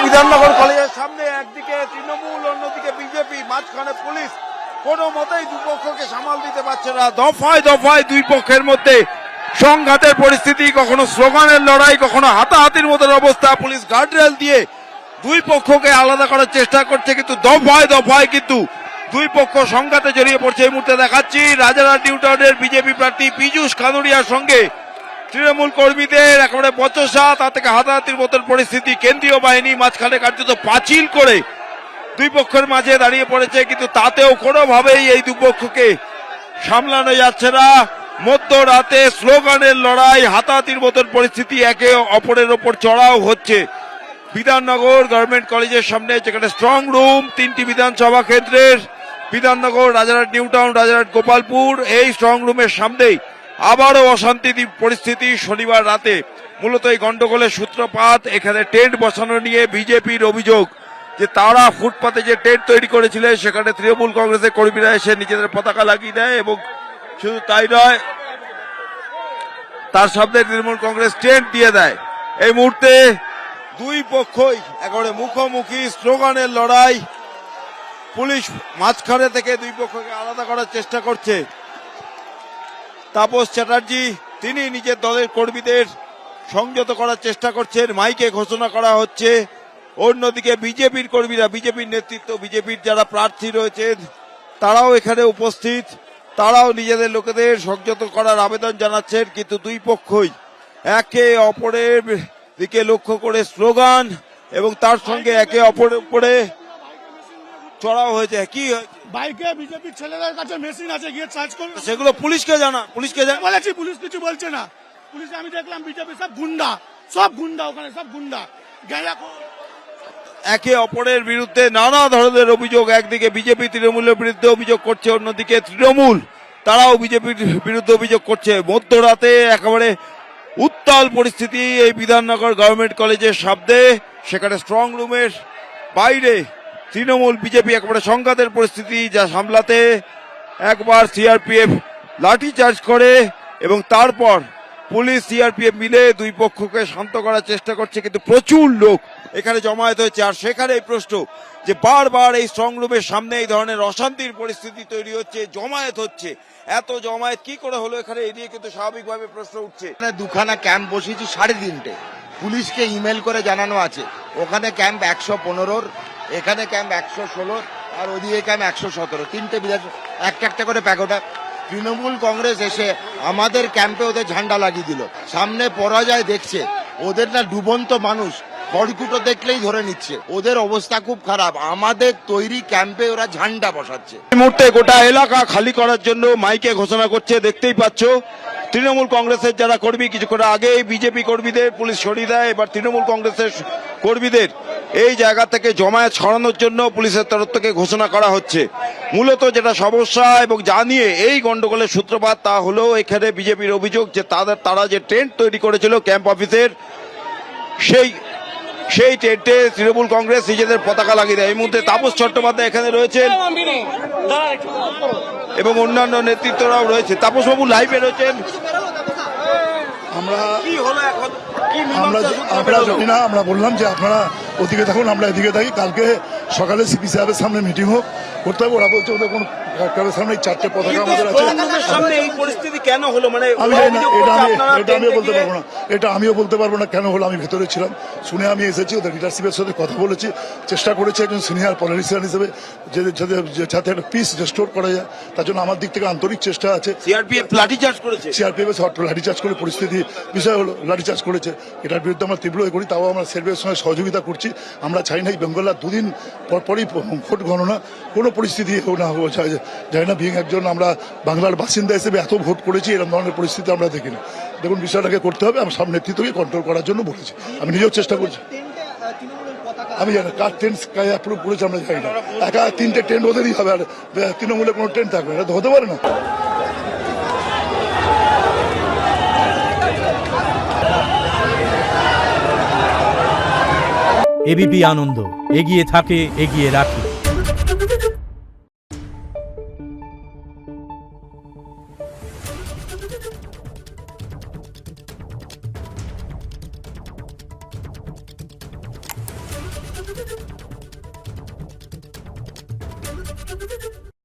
বিধাননগর কলেজের সামনে একদিকে তৃণমূল, অন্যদিকে বিজেপি, মাঝখানে পুলিশ কোনো মতেই দুপক্ষকে সামাল দিতে পারছে না। দফায় দফায় দুই পক্ষের মধ্যে সংঘাতের পরিস্থিতি, কখনো স্লোগানের লড়াই, কখনো হাতাহাতির মতন অবস্থা। পুলিশ গার্ডরেল দিয়ে দুই পক্ষকে আলাদা করার চেষ্টা করছে, কিন্তু দফায় দফায় কিন্তু দুই পক্ষ সংঘাতে জড়িয়ে পড়ছে। এই মুহূর্তে দেখাচ্ছি রাজারহাট নিউ টাউনের বিজেপি প্রার্থী পীযূষ কানুরিয়ার সঙ্গে তৃণমূল কর্মীদের একেবারে বচসা, তা থেকে হাতাহাতির মতন পরিস্থিতি। কেন্দ্রীয় বাহিনী মাঝখানে কার্যত পাঁচিল করে দুই পক্ষের মাঝে দাঁড়িয়ে পড়েছে, কিন্তু তাতেও কোনোভাবেই এই দুপক্ষকে সামলানো যাচ্ছে না। মধ্যরাতে স্লোগানের লড়াই, হাতাহাতির মতন পরিস্থিতি, একে অপরের ওপর চড়াও হচ্ছে। বিধাননগর গভর্নমেন্ট কলেজের সামনে, যেখানে স্ট্রং রুম তিনটি বিধানসভা কেন্দ্রের, বিধাননগর, রাজারহাট নিউ টাউন, রাজারহাট গোপালপুর, এই স্ট্রং রুমের সামনেই আবারও অশান্তি পরিস্থিতি। শনিবার রাতে মূলত এই গন্ডগোলের সূত্রপাত। এখানে টেন্ট বসানো নিয়ে বিজেপির অভিযোগ যে তারা ফুটপাতে যে টেন্ট তৈরি করেছিলেন সেখানে তৃণমূল কংগ্রেসের কর্মীরা এসে নিজেদের পতাকা লাগিয়ে দেয়, এবং শুধু তাই নয়, তার সামনে তৃণমূল কংগ্রেস টেন্ট দিয়ে দেয়। এই মুহূর্তে দুই পক্ষই একেবারে মুখোমুখি, স্লোগানের লড়াই। পুলিশ মাঝখানে থেকে দুই পক্ষকে আলাদা করার চেষ্টা করছে। তাপস চ্যাটার্জি তিনি নিজের দলের কর্মীদের সংযত করার চেষ্টা করছেন, মাইকে ঘোষণা করা হচ্ছে। অন্যদিকে বিজেপির কর্মীরা, বিজেপির নেতৃত্ব, বিজেপির যারা প্রার্থী রয়েছেন তারাও এখানে উপস্থিত, তারাও নিজেদের লোকেদের সংযত করার আবেদন জানাচ্ছেন। কিন্তু দুই পক্ষই একে অপরের দিকে লক্ষ্য করে স্লোগান এবং তার সঙ্গে একে অপরের উপরে চড়াও হয়েছে। কি বাইকে বিজেপির ছেলেদের কাছে মেশিন আছে, গিয়ে চার্জ করবে, সেগুলো পুলিশকে জানা, পুলিশকে জানা বলেছি, পুলিশ কিছু বলছে না। পুলিশ আমি দেখলাম বিজেপি সব গুন্ডা, সব গুন্ডা, ওখানে সব গুন্ডা। একে অপরের বিরুদ্ধে নানা ধরনের অভিযোগ, একদিকে বিজেপি তৃণমূলের বিরুদ্ধে অভিযোগ করছে, অন্যদিকে তৃণমূল তারাও বিজেপির বিরুদ্ধে অভিযোগ করছে। মধ্যরাতে একেবারে উত্তাল পরিস্থিতি এই বিধাননগর গভর্নমেন্ট কলেজের সামনে, সেখানে স্ট্রং রুমের বাইরে তৃণমূল বিজেপি একেবারে সংঘাতের পরিস্থিতি, যা সামলাতে একবার সিআরপিএফ লাঠিচার্জ করে এবং তারপর পুলিশ সিআরপিএফ মিলে দুই পক্ষকে শান্ত করার চেষ্টা করছে, কিন্তু প্রচুর লোক এখানে জমায়েত হয়েছে। আর সেখানে এই প্রশ্ন যে বারবার এই স্ট্রং রুমের সামনে এই ধরনের অশান্তির পরিস্থিতি তৈরি হচ্ছে, জমায়েত হচ্ছে, এত জমায়েত কি করে হলো এখানে, এই নিয়ে কিন্তু স্বাভাবিকভাবে প্রশ্ন উঠছে। দুখানা ক্যাম্প বসিয়েছি 3:30, পুলিশকে ইমেল করে জানানো আছে ওখানে ক্যাম্প 115, এখানে ক্যাম্প 116, আর ওদিকে ক্যাম্প 117, তিনটে বিধানসভা একটা একটা করে প্যাকোটা। তৃণমূল কংগ্রেস এসে আমাদের ক্যাম্পে ওদের ঝান্ডা লাগিয়ে দিল, সামনে পরাজয় দেখছে। ওদের না ডুবন্ত মানুষ, খড়কুটো দেখলেই ধরে নিচ্ছে, ওদের অবস্থা খুব খারাপ। আমাদের তৈরি ক্যাম্পে ওরা ঝান্ডা বসাচ্ছে। এই মুহূর্তে গোটা এলাকা খালি করার জন্য মাইকে ঘোষণা করছে, দেখতেই পাচ্ছ। তৃণমূল কংগ্রেসের যারা কর্মী, কিছুক্ষণ আগে বিজেপি কর্মীদের পুলিশ সরিয়ে দেয়, এবার তৃণমূল কংগ্রেসের কর্মীদের এই জায়গা থেকে জমায়েত সরানোর জন্য পুলিশের তরফ থেকে ঘোষণা করা হচ্ছে। মূলত যেটা সমস্যা এবং জানিয়ে এই গন্ডগোলের সূত্রপাত, তা হলো এখানে বিজেপির অভিযোগ যে তারা যে টেন্ট তৈরি করেছিল ক্যাম্প অফিসের, সেই টেন্টে তৃণমূল কংগ্রেস নিজেদের পতাকা লাগিয়ে দেয়। এই মুহূর্তে তাপস চট্টোপাধ্যায় এখানে রয়েছেন এবং অন্যান্য নেতৃত্বরাও রয়েছে। তাপস বাবু লাইভে রয়েছেন। আমরা জানি না, আমরা বললাম যে আপনারা ওদিকে থাকুন, আমরা এদিকে থাকি। কালকে সকালে সিপি সাহেবের সামনে মিটিং হোক করতে হবে। ওরা বলছে ওদের কোন সামনে 4টে পতাকা আমাদের আছে। এই পরিস্থিতি কেন হলো মানে আমি জানি না, এটা আমিও বলতে পারবো না, এটা আমিও বলতে পারবো না কেন হলো। আমি ভেতরে ছিলাম, শুনে আমি এসেছি, ওদের লিডারশিপের সাথে কথা বলেছি, চেষ্টা করেছি একজন সিনিয়র পলিটিশিয়ান হিসেবে যাতে একটা পিস রেস্টোর করা যায়, তার জন্য আমার দিক থেকে আন্তরিক চেষ্টা আছে। সিআরপিএফ লাঠিচার্জ করেছে, সিআরপিএফ লাঠিচার্জ করে পরিস্থিতি বিষয় হলো লাঠিচার্জ করেছে, এটার বিরুদ্ধে আমরা তীব্র করি। তাও আমরা সিআরপিএফের সঙ্গে সহযোগিতা করছি। আমরা চাই না এই বেঙ্গলার 2 দিন পরপরই ভোট গণনা, কোনো পরিস্থিতি না যায় না। বিং একজন আমরা বাংলার বাসিন্দা হিসেবে এত ভোট করেছি, এরকম ধরনের পরিস্থিতি আমরা দেখি না। দেখুন, বিষয়টাকে করতে হবে, আমরা সব নেতৃত্বকে কন্ট্রোল করার জন্য বলেছি, আমি নিজেও চেষ্টা করছি। আমি জানি কার টেন্ট অ্যাপ্রুভ করেছে আমরা জানি না, একা 3টে টেন্ট ওদেরই হবে, আর তৃণমূলের কোনো টেন্ট থাকবে না, এটা তো হতে পারে না। এবিপি আনন্দ, এগিয়ে থাকে, এগিয়ে রাখে।